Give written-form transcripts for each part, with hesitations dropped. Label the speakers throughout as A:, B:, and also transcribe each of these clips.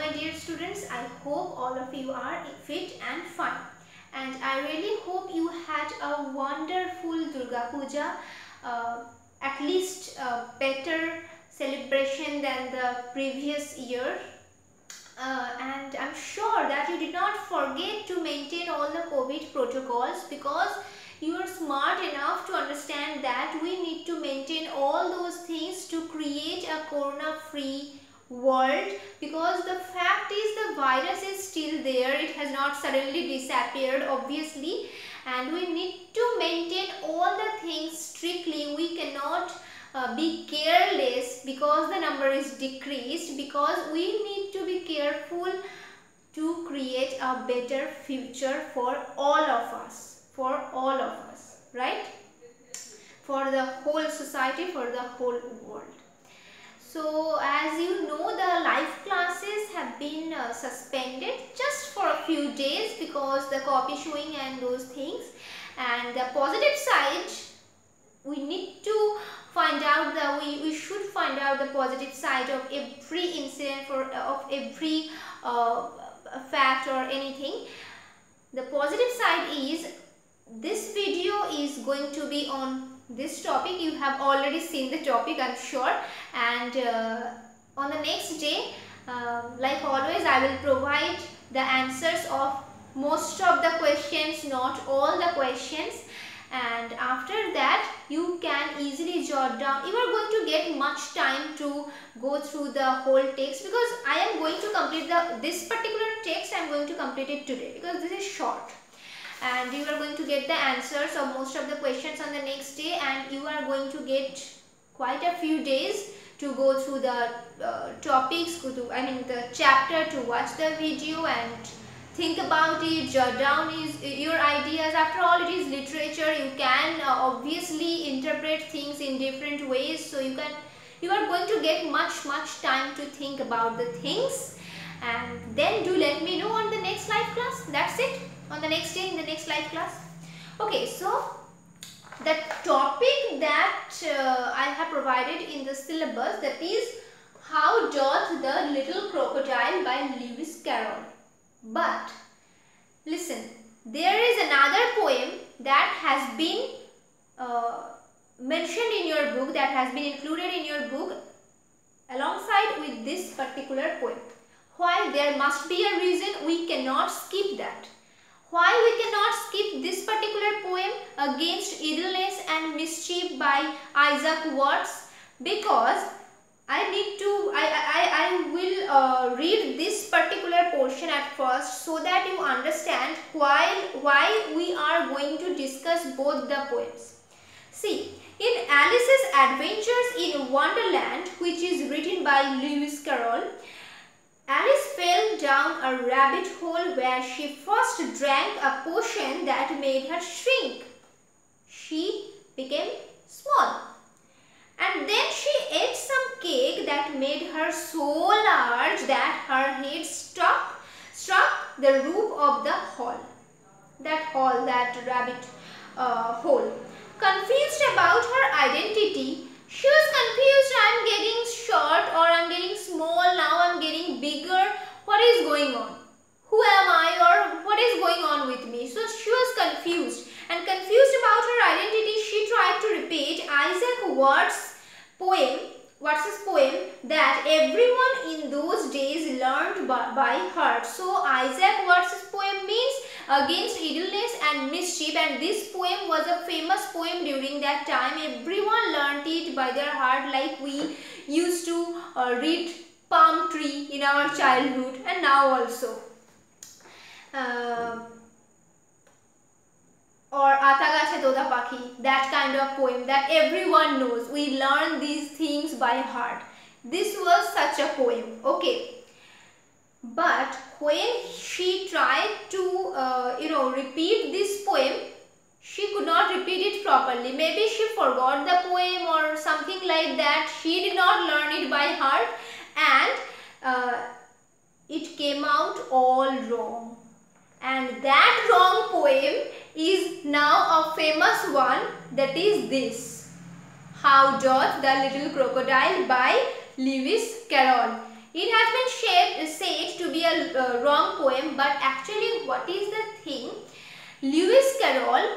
A: my dear students. I hope all of you are fit and fine. And I really hope you had a wonderful Durga Puja, at least a better celebration than the previous year. And I'm sure that you did not forget to maintain all the COVID protocols, because you are smart enough to understand that we need to maintain all those things to create a corona-free world, because the fact is the virus is still there. It has not suddenly disappeared, obviously, and we need to maintain all the things strictly. We cannot be careless because the number is decreased, because we need to be careful to create a better future for all of us, right? For the whole society, for the whole world. So as you know, the live classes have been suspended just for a few days because the copy showing and those things. And the positive side, we need to find out we should find out the positive side of every incident, of every fact or anything. The positive side is this video is going to be on this topic. You have already seen the topic, I'm sure, and on the next day, like always, I will provide the answers of most of the questions, not all the questions. And after that, you can easily jot down. You are going to get much time to go through the whole text, because I am going to complete this particular text. I am going to complete it today because this is short, and you are going to get the answers of most of the questions on the next day, and you are going to get quite a few days to go through the topics, the chapter, to watch the video and think about it, jot down your ideas. After all, it is literature. You can obviously interpret things in different ways, so you are going to get much time to think about the things. And then do let me know on the next live class. That's it, on the next day in the next live class. Okay, so the topic that I have provided in the syllabus, that is How Doth the Little Crocodile by Lewis Carroll. But listen, there is another poem that has been mentioned in your book, that has been included in your book alongside with this particular poem. Why? There must be a reason. We cannot skip that. Why we cannot skip this particular poem, Against Idleness and Mischief by Isaac Watts? Because I will read this particular portion at first, so that you understand why we are going to discuss both the poems. See, in Alice's Adventures in Wonderland, which is written by Lewis Carroll, Alice fell down a rabbit hole where she first drank a potion that made her shrink. She became small. And then she ate some cake that made her so large that her head struck the roof of the hall. That rabbit hole. Confused about her identity, she was confused. I'm getting short, or I'm getting small, now I'm getting bigger. What is going on? Who am I, or what is going on with me? So she was confused. And confused about her identity, she tried to repeat Isaac Watts' poem that everyone in those days learned by heart. So Isaac Watts' poem means Against Idleness and Mischief, and this poem was a famous poem during that time. Everyone learned it by their heart, like we used to read Palm Tree in our childhood, and now also. Or Ata Gache Toda Pakhi, that kind of poem that everyone knows. We learn these things by heart. This was such a poem, okay. But when she tried to repeat this poem, she could not repeat it properly. Maybe she forgot the poem or something like that. She did not learn it by heart, and it came out all wrong. And that wrong poem is now a famous one, that is this, How Doth the Little Crocodile by Lewis Carroll. It has been said to be a wrong poem, but actually what is the thing? Lewis Carroll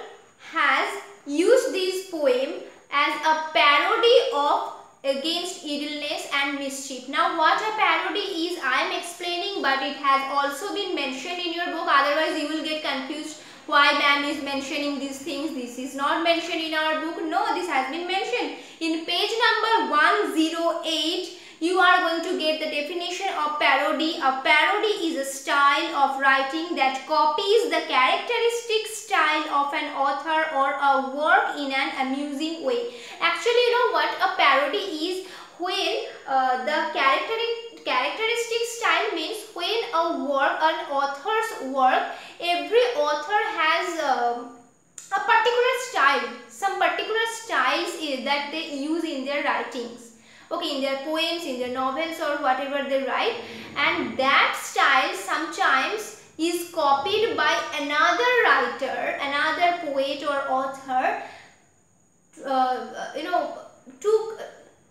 A: has used this poem as a parody of against idleness and mischief. Now what a parody is, I am explaining, but it has also been mentioned in your book, otherwise you will get confused why ma'am is mentioning these things. This is not mentioned in our book. No, this has been mentioned. In page number 108, you are going to get the definition of parody. A parody is a style of writing that copies the characteristic style of an author or a work in an amusing way. Actually, you know what a parody is? When the characteristic style means when a work, an author's work, every author has a particular style, some particular styles that they use in their writings. Okay, in their poems, in their novels or whatever they write, and that style sometimes is copied by another writer, another poet or author,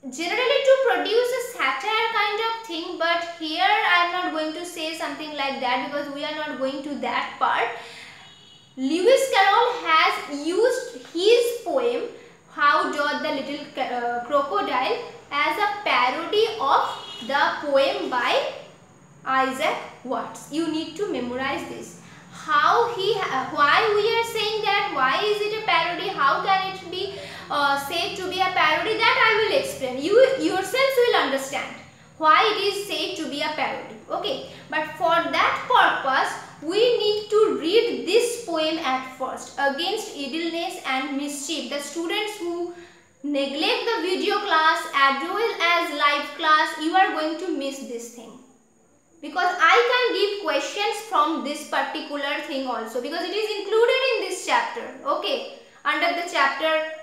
A: generally to produce a satire kind of thing. But here I am not going to say something like that because we are not going to that part. Lewis Carroll has used his poem How Doth the Little Crocodile as a parody of the poem by Isaac Watts. You need to memorize this. Why we are saying that, why is it a parody, how can it be said to be a parody, that I will explain. You yourselves will understand why it is said to be a parody. Okay, but for that purpose we need to read this poem at first, Against Idleness and Mischief. The students who neglect the video class as well as live class, you are going to miss this thing, because I can give questions from this particular thing also, because it is included in this chapter. Okay, under the chapter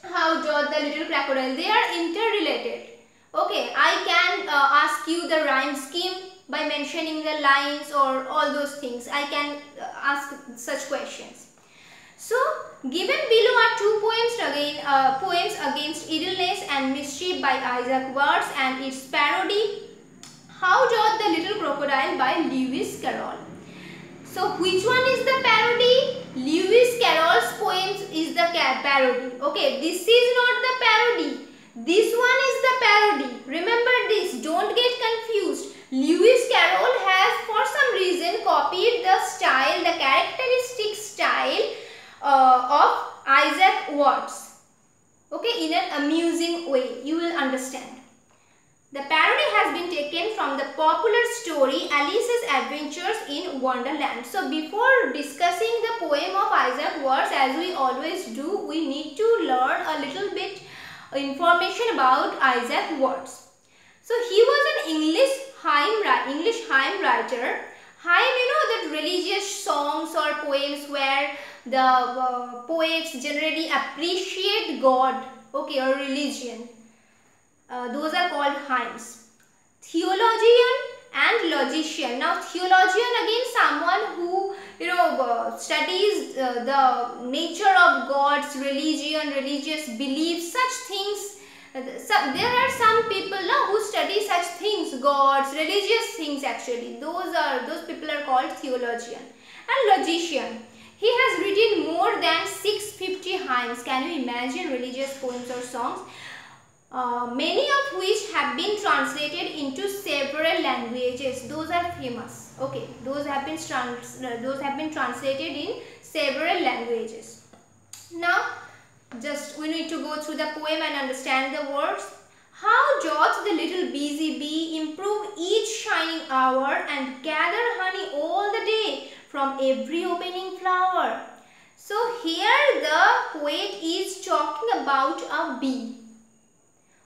A: How Doth the Little Crocodile, they are interrelated. Okay, I can ask you the rhyme scheme by mentioning the lines or all those things. I can ask such questions. So, given below are two poems poems Against Idleness and Mischief by Isaac Watts and its parody How Doth the Little Crocodile by Lewis Carroll. So, which one is the parody? Lewis Carroll's poems is the parody. Okay, this is not the parody. This one is the parody. Remember this, don't get confused. Lewis Carroll has for some reason copied the style, the characteristic style of Isaac Watts. Okay, in an amusing way. You will understand. The parody has been taken from the popular story Alice's Adventures in Wonderland. So before discussing the poem of Isaac Watts, as we always do, we need to learn a little bit information about Isaac Watts. So he was an English hymn writer. Hymn, you know, that religious songs or poems where the poets generally appreciate God, okay, or religion. Those are called hymns. Theologian and logician. Now theologian, again, someone who studies the nature of God's religion, religious beliefs, such things. There are some people now who study such things, God's religious things actually. Those people are called theologian. And logician. He has written more than 650 hymns. Can you imagine religious poems or songs? Many of which have been translated into several languages. Those are famous. Okay, those have been translated in several languages. Now, just we need to go through the poem and understand the words. How doth the little busy bee improve each shining hour and gather honey all the day from every opening flower? So here the poet is talking about a bee.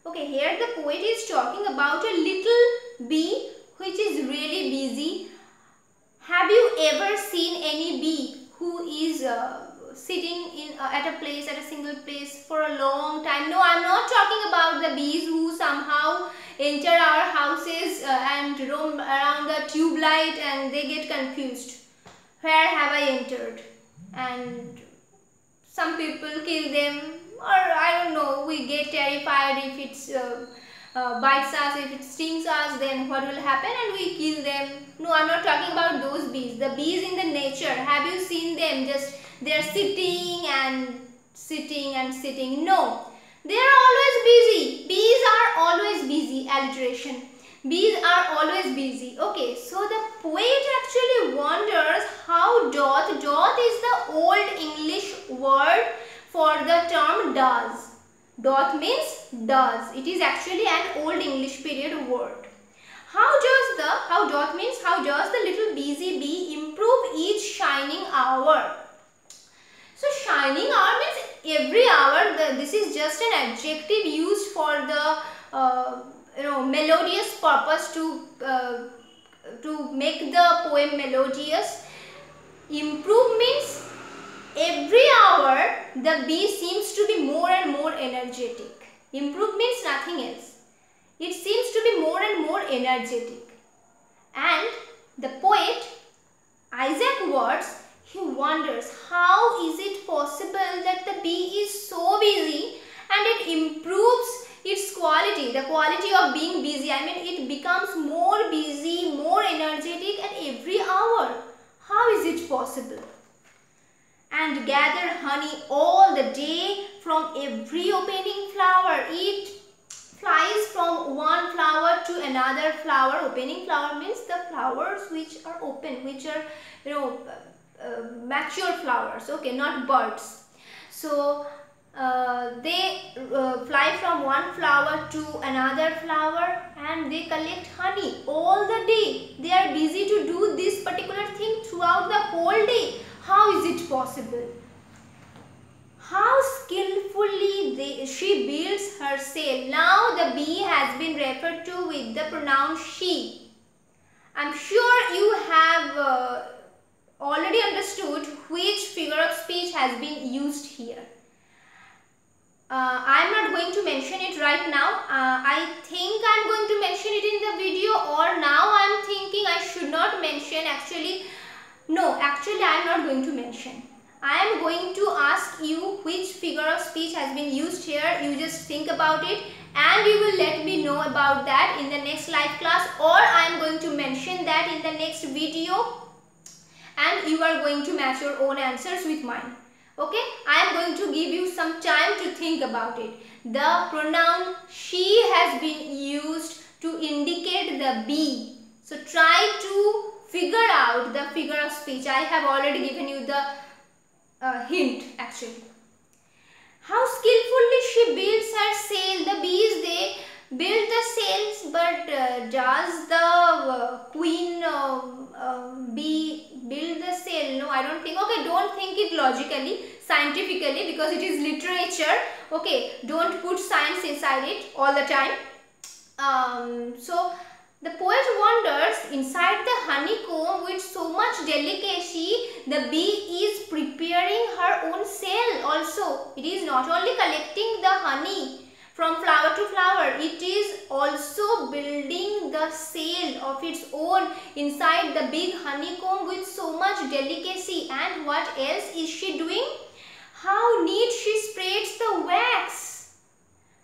A: Okay, here the poet is talking about a little bee which is really busy. Have you ever seen any bee who is sitting at a single place for a long time? No, I am not talking about the bees who somehow enter our houses and roam around the tube light and they get confused. Where have I entered? And some people kill them, or I don't know, we get terrified if it's bites us, if it stings us, then what will happen, and we kill them. No, I'm not talking about those bees. The bees in the nature, have you seen them? Just they're sitting and sitting and sitting. No, they are always busy. Bees are always busy. Alliteration. Bees are always busy. Okay, so the poet actually wonders how doth. Doth is the old English word for the term does. Doth means does. It is actually an old English period word. How doth means how does the little busy bee improve each shining hour? So shining hour means every hour. This is just an adjective used for the melodious purpose to make the poem melodious. Improve means every hour the bee seems to be more and more energetic. Improve means nothing else. It seems to be more and more energetic. And the poet Isaac Watts, he wonders how is it possible that the bee is so busy and it improves its quality, the quality of being busy. I mean, it becomes more busy, more energetic at every hour. How is it possible? And gather honey all the day from every opening flower. It flies from one flower to another flower. Opening flower means the flowers which are open, which are mature flowers. Okay, not buds. So they fly from one flower to another flower and they collect honey all the day. They are busy to do this particular thing throughout the whole day. How is it possible? How skillfully she builds her cell. Now the bee has been referred to with the pronoun she. I'm sure you have already understood which figure of speech has been used here. I'm not going to mention it right now. I think I'm going to mention it in the video, or now I'm thinking I should not mention. No, actually I am not going to mention. I am going to ask you which figure of speech has been used here. You just think about it and you will let me know about that in the next live class, or I am going to mention that in the next video and you are going to match your own answers with mine. Okay, I am going to give you some time to think about it. The pronoun she has been used to indicate the bee. So try to figure out the figure of speech. I have already given you the hint actually. How skillfully she builds her sail. The bees, they build the sails, but does the queen bee build the sail? No, I don't think. Okay, don't think it logically, scientifically, because it is literature. Okay, don't put science inside it all the time. So the poet wonders, inside the honeycomb with so much delicacy, the bee is preparing her own cell also. It is not only collecting the honey from flower to flower, it is also building the cell of its own inside the big honeycomb with so much delicacy. And what else is she doing? How neat she spreads the wax.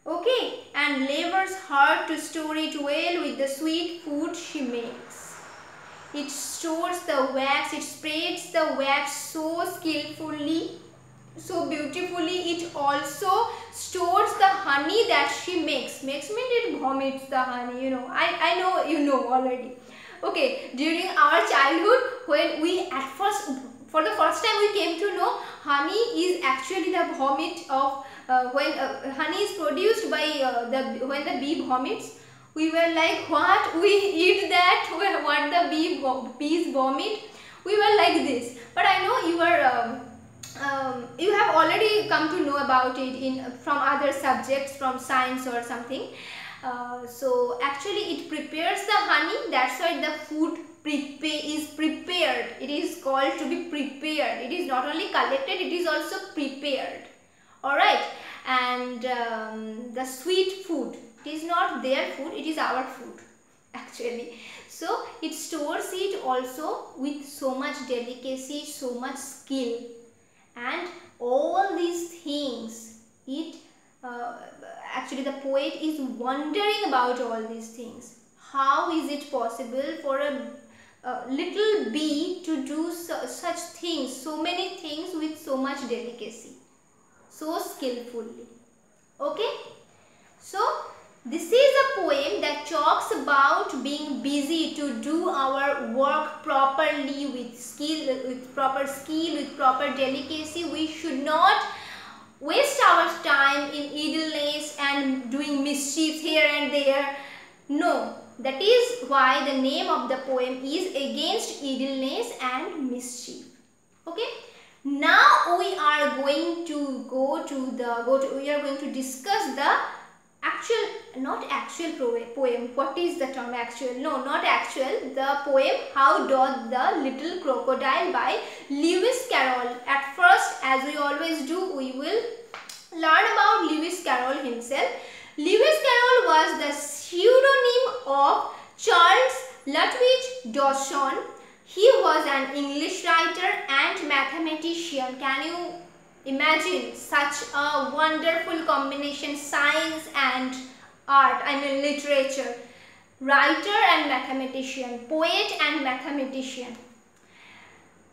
A: Okay, and labors hard to store it well with the sweet food she makes. It stores the wax, it spreads the wax so skillfully, so beautifully. It also stores the honey that she makes. Makes means it vomits the honey, you know. I know you know already. Okay, during our childhood, when we for the first time we came to know honey is actually the vomit of when honey is produced by when the bee vomits. We were like, what? We eat that? What the bees vomit? We were like this. But I know you have already come to know about it from other subjects, from science or something. So actually it prepares the honey. That's why the food is prepared. It is called to be prepared. It is not only collected, it is also prepared. Alright, and the sweet food, it is not their food, it is our food actually. So it stores it also with so much delicacy, so much skill, and all these things it actually the poet is wondering about all these things. How is it possible for a little bee to do such things, so many things with so much delicacy, so skillfully? Okay, so this is a poem that talks about being busy to do our work properly with skill, with proper skill, with proper delicacy. We should not waste our time in idleness and doing mischief here and there. No, that is why the name of the poem is Against Idleness and Mischief. Okay. Now we are going to we are going to discuss the poem. What is the term actual? No, not actual. The poem How Doth the Little Crocodile by Lewis Carroll. At first, as we always do, we will learn about Lewis Carroll himself. Lewis Carroll was the pseudonym of Charles Lutwidge Dawson. He was an English writer and mathematician. Can you imagine such a wonderful combination, science and art, I mean literature, writer and mathematician, poet and mathematician.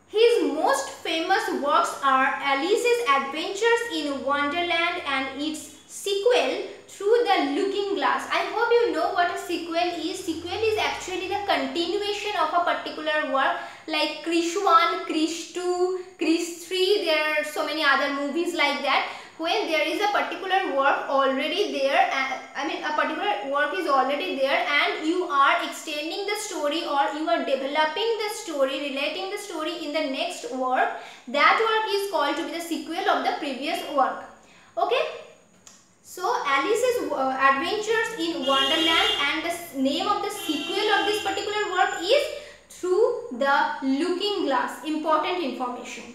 A: His most famous works are Alice's Adventures in Wonderland and its sequel, Through the Looking Glass. I hope you know what a sequel is. Sequel is actually the continuation of a particular work, like Krish 1, Krish 2, Krish 3. There are so many other movies like that. When there is a particular work already there, a particular work is already there and you are extending the story or you are developing the story, relating the story in the next work, that work is called to be the sequel of the previous work. Okay. So Alice's Adventures in Wonderland, and the name of the sequel of this particular work is Through the Looking Glass. Important information.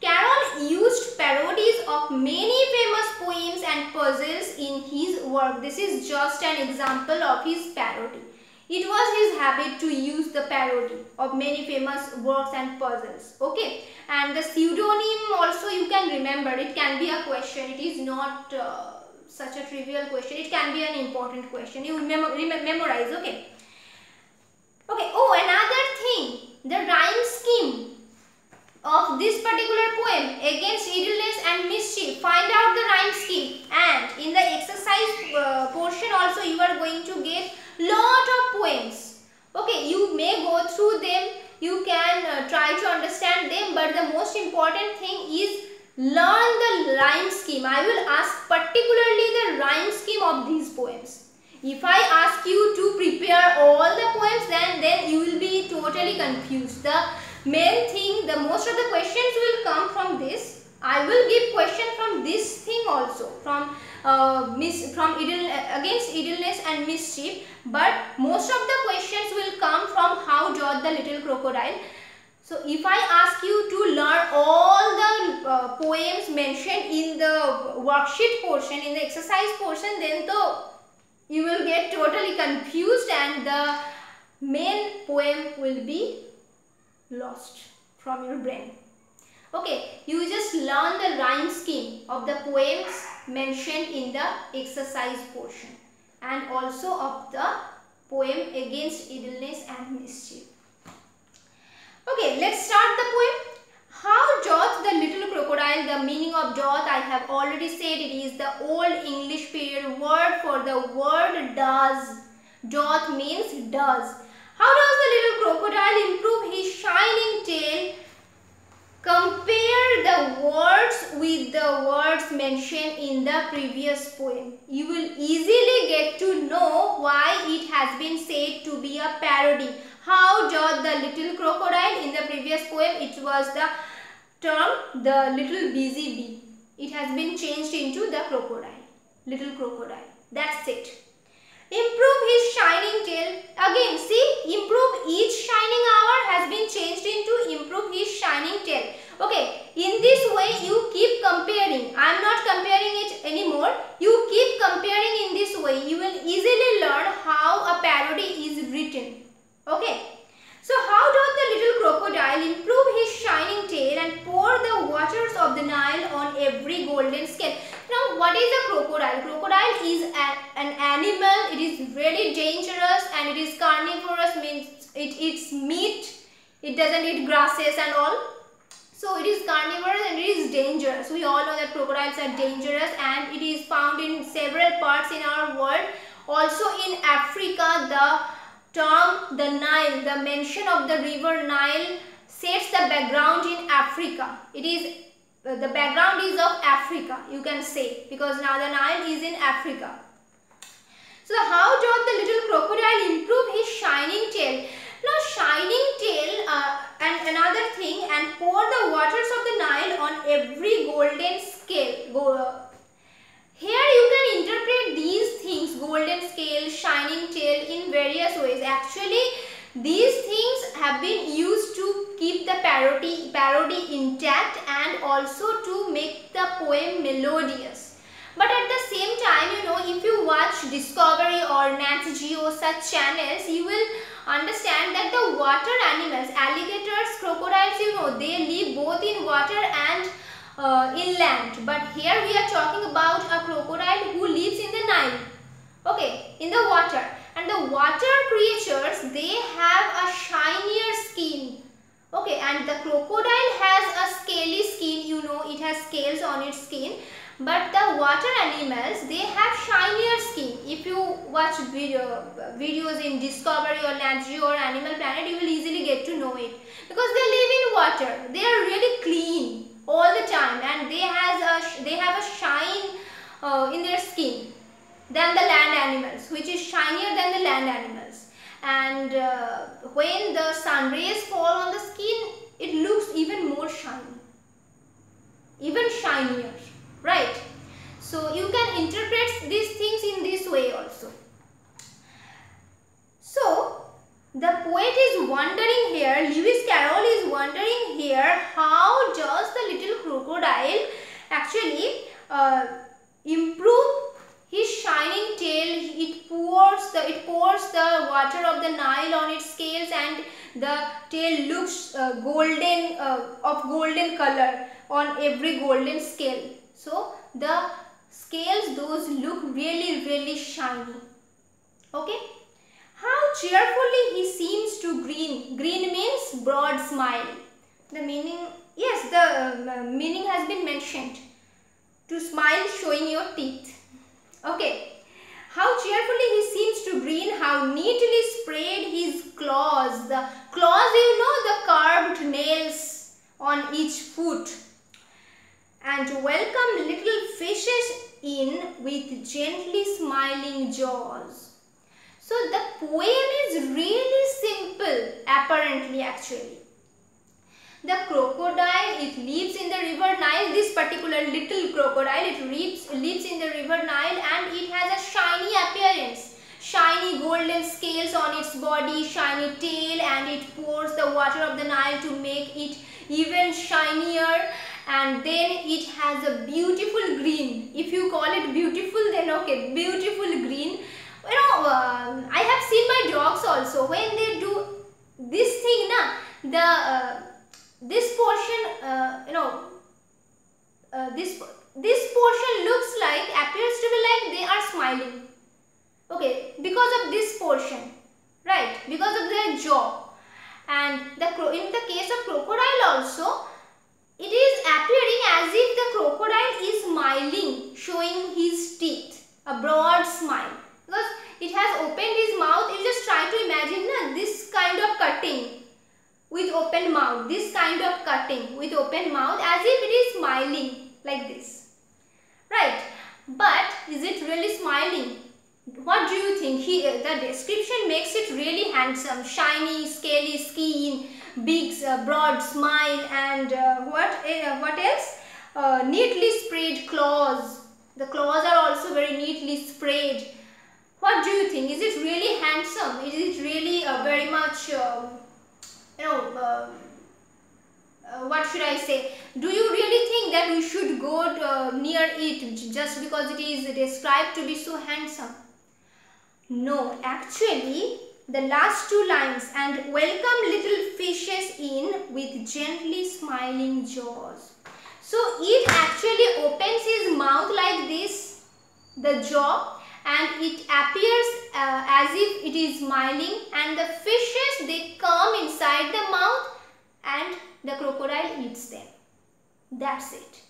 A: Carroll used parodies of many famous poems and puzzles in his work. This is just an example of his parody. It was his habit to use the parody of many famous works and puzzles. Okay, and the pseudonym also you can remember. It can be a question. It is not such a trivial question. It can be an important question. You memorize. Okay. Okay. Oh, another thing, the rhyme scheme of this particular poem, Against Idleness and Mischief. Find out the rhyme scheme, and in the exercise portion also you are going to get lot of poems. Okay, you may go through them, you can try to understand them, but the most important thing is learn the rhyme scheme. I will ask particularly the rhyme scheme of these poems. If I ask you to prepare all the poems, then you will be totally confused. The main thing, the most of the questions will come from this. I will give question from this thing also, from Against Idleness and Mischief, but most of the questions will come from How Doth the Little Crocodile. So if I ask you to learn all the poems mentioned in the worksheet portion, in the exercise portion, then you will get totally confused and the main poem will be lost from your brain. Okay, you just learn the rhyme scheme of the poems mentioned in the exercise portion and also of the poem Against Idleness and Mischief. Okay, let's start the poem. How doth the little crocodile? The meaning of doth I have already said. It is the old English period word for the word does. Doth means does. How does the little crocodile improve his shining tail? Compare the words with the words mentioned in the previous poem. You will easily get to know why it has been said to be a parody. How doth the little crocodile? In the previous poem, it was the term the little busy bee. It has been changed into the crocodile. Little crocodile. That's it. Improve his shining tail. Again, see, improve each shining hour has been changed into improve his shining tail. Okay, in this way you keep comparing. I am not comparing it anymore. You keep comparing in this way. You will easily learn how a parody is written. Okay. So how doth the little crocodile improve his shining tail and pour the waters of the Nile on every golden scale? Now, what is a crocodile? Crocodile is an animal. It is really dangerous and it is carnivorous, means it eats meat. It doesn't eat grasses and all. So it is carnivorous and it is dangerous. We all know that crocodiles are dangerous and it is found in several parts in our world. Also in Africa, the term the Nile, the mention of the river Nile sets the background in Africa. It is the background is of Africa, you can say, because now the Nile is in Africa. So how doth the little crocodile improve his shining tail? Now shining tail and another thing, and pour the waters of the Nile on every golden scale. Here you can interpret these things, golden scale, shining tail, in various ways. Actually, these things have been used to keep the parody intact and also to make the poem melodious. But at the same time, you know, if you watch Discovery or Nat Geo, such channels, you will understand that the water animals, alligators, crocodiles, you know, they live both in water and inland. But here we are talking about a crocodile who lives in the Nile, okay, in the water. And the water creatures, they have a shinier skin, okay, and the crocodile has a scaly skin, you know, it has scales on its skin. But the water animals, they have shinier skin. If you watch videos in Discovery or Nat Geo or Animal Planet, you will easily get to know it, because they live in water. They are really clean all the time and they have a shine in their skin than the land animals, which is shinier than the land animals. And when the sun rays fall on the skin, it looks even more shiny, even shinier, right? So you can interpret these things in this way also. So the poet is wondering here, Lewis Carroll is wondering here, how does the little crocodile actually improve his shining tail? It pours the water of the Nile on its scales and the tail looks golden, of golden color on every golden scale. So the scales, those look really shiny, okay. How cheerfully he seems to grin. Grin means broad smile. The meaning, yes, the meaning has been mentioned. To smile showing your teeth. Okay. How cheerfully he seems to grin, how neatly sprayed his claws. The claws, you know, the carved nails on each foot. And to welcome little fishes in with gently smiling jaws. So the poem is really simple, apparently, actually. The crocodile, it lives in the river Nile. This particular little crocodile, it lives in the river Nile and it has a shiny appearance. Shiny golden scales on its body, shiny tail, and it pours the water of the Nile to make it even shinier. And then it has a beautiful green. If you call it beautiful, then okay, beautiful green. You know, I have seen my dogs also, when they do this thing, this portion, this portion appears to be like they are smiling, okay, because of this portion, right, because of their jaw. And in the case of crocodile also, it is appearing as if the crocodile is smiling, showing his teeth, a broad smile. Because it has opened his mouth. You just try to imagine this kind of cutting with open mouth, this kind of cutting with open mouth, as if it is smiling like this, right? But is it really smiling? What do you think? The description makes it really handsome, shiny, scaly skin, big broad smile, and what else? Neatly sprayed claws. The claws are also very neatly sprayed. What do you think? Is it really handsome? Is it really very much, what should I say? Do you really think that we should go near it just because it is described to be so handsome? No, actually, the last two lines, and welcome little fishes in with gently smiling jaws. So it actually opens his mouth like this, the jaw, and it appears as if it is smiling, and the fishes, they come inside the mouth and the crocodile eats them. That's it.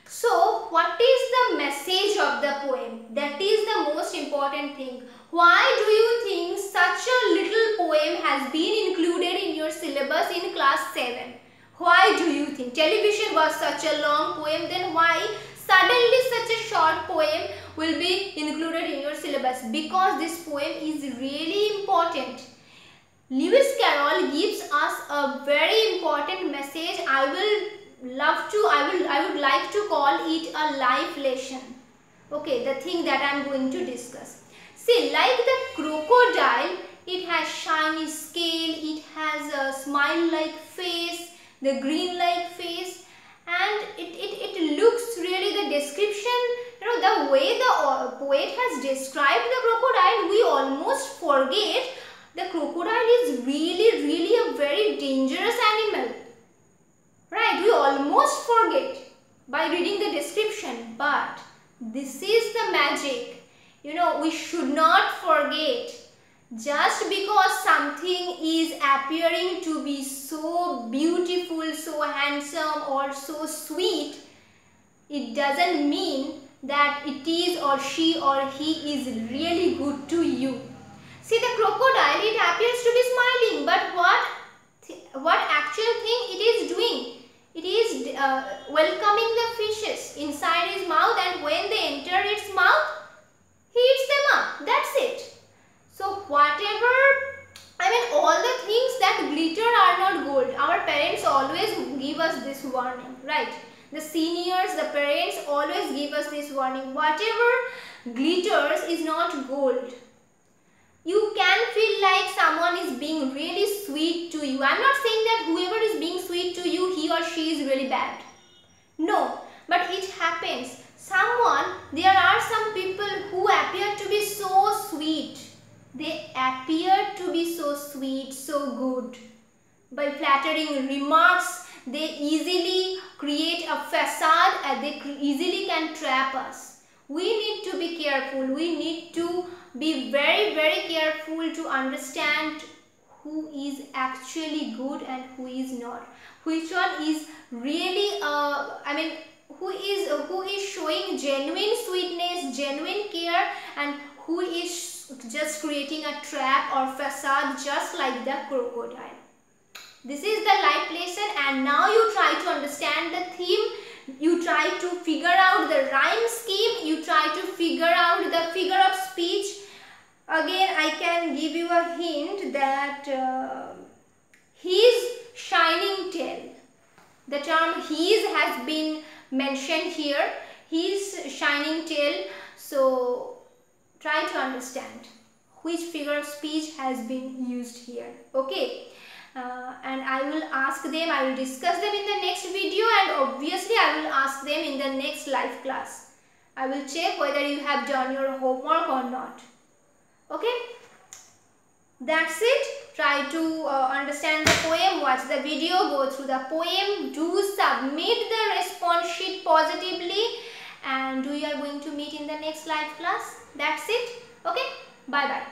A: So what is the message of the poem? That is the most important thing. Why do you think such a little poem has been included in your syllabus in class 7? Why do you think? Television was such a long poem, then why suddenly such a short poem will be included in your syllabus? Because this poem is really important. Lewis Carroll gives us a very important message. I would like to call it a life lesson. Okay, the thing that I am going to discuss. See, like the crocodile, it has shiny scale, it has a smile-like face, the green-like face, and it looks really, the description, the way the poet has described the crocodile, we almost forget the crocodile is really a very dangerous animal. Right, we almost forget by reading the description, but this is the magic. We should not forget. Just because something is appearing to be so beautiful, so handsome or so sweet, it doesn't mean that it is or she or he is really good to you. See, the crocodile, it appears to be smiling, but what actual thing it is doing? It is welcoming the fishes inside his mouth, and when they enter its mouth, he eats them up. That's it. So whatever, all the things that glitter are not gold. Our parents always give us this warning, right? The seniors, the parents always give us this warning. Whatever glitters is not gold. You can feel like someone is being really sweet to you. I'm not saying that whoever is being sweet to you, he or she is really bad. No, but it happens. There are some people who appear to be so sweet. They appear to be so sweet, so good. By flattering remarks, they easily create a facade and they easily can trap us. We need to be careful. We need to be very careful to understand who is actually good and who is not. Which one is really, who is showing genuine sweetness, genuine care, and who is just creating a trap or facade just like the crocodile. This is the life lesson, and now you try to understand the theme. You try to figure out the rhyme scheme. You try to figure out the figure of speech. Again, I can give you a hint that his shining tail. The term his has been mentioned here. His shining tail. So try to understand which figure of speech has been used here. Okay. And I will ask them, I will discuss them in the next video, and obviously I will ask them in the next live class. I will check whether you have done your homework or not. Okay, that's it. Try to understand the poem, watch the video, go through the poem, do submit the response sheet positively, and we are going to meet in the next live class. That's it. Okay, bye bye.